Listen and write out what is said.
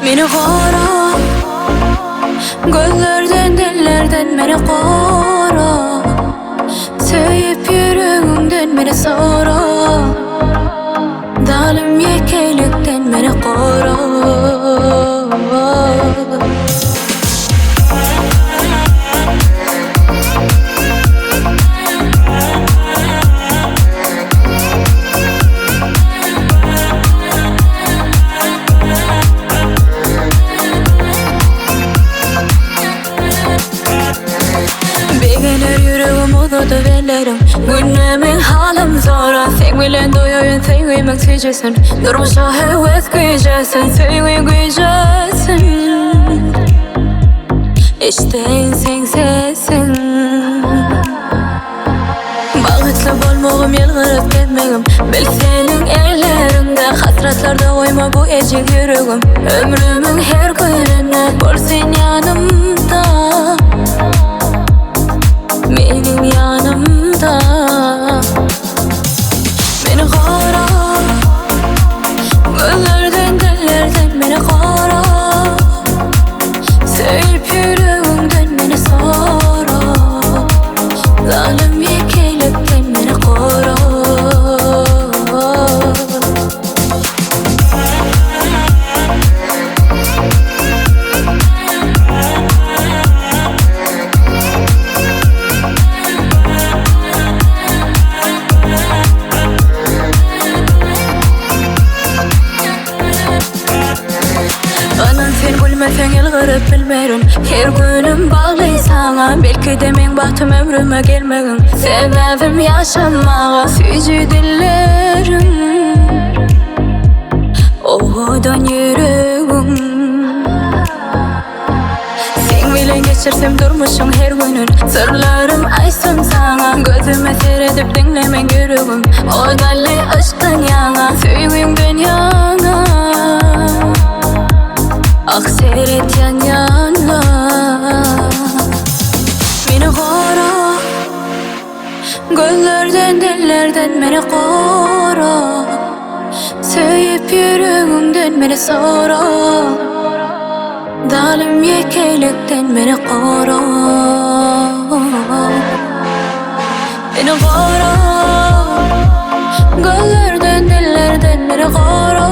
Meni qara, gözlerden dillerden meni qara, söyüp yüreğimden meni sara, dalim yekeylikten meni qara. Begener yüreğim uzadı bellerim, günlemin halim zora. Sen bilen doyuyun, sevgimek tüycesin, durmuşa heves güycesin, sevgi güycesin. İşte sen sesin. Bağıtlı bolmağım, yalvarıp gelmegim, bil senin ellerinde. Hasratlarda koyma bu ecik yüreğim, ömrümün her gününe bolsun yanımda, benim yanımda. Beni qara, gözlerden dillerden beni qara, söyüp yüreğimden beni sara, zalim yekeylikten beni qara. Sen yalvarıp bilmerim, her günüm bağlı sana. Belki de men bahtım ömrüme gelmegin, sebebim yaşanmağa. Süyücü dillerim, oğudan yüreğim. Sen bilen geçirsem durmuşum her günün, sırlarım aysın sana. Gözüme seyredip dinlemen yüreğim, o dalli aşktan yana, sevgimden yana. Ak seyret yan yana. Beni qara, gözlerden dillerden beni qara, söyüp yüreğimden beni sara, dalim yekeylikten beni qara. Beni qara, gözlerden dillerden beni qara,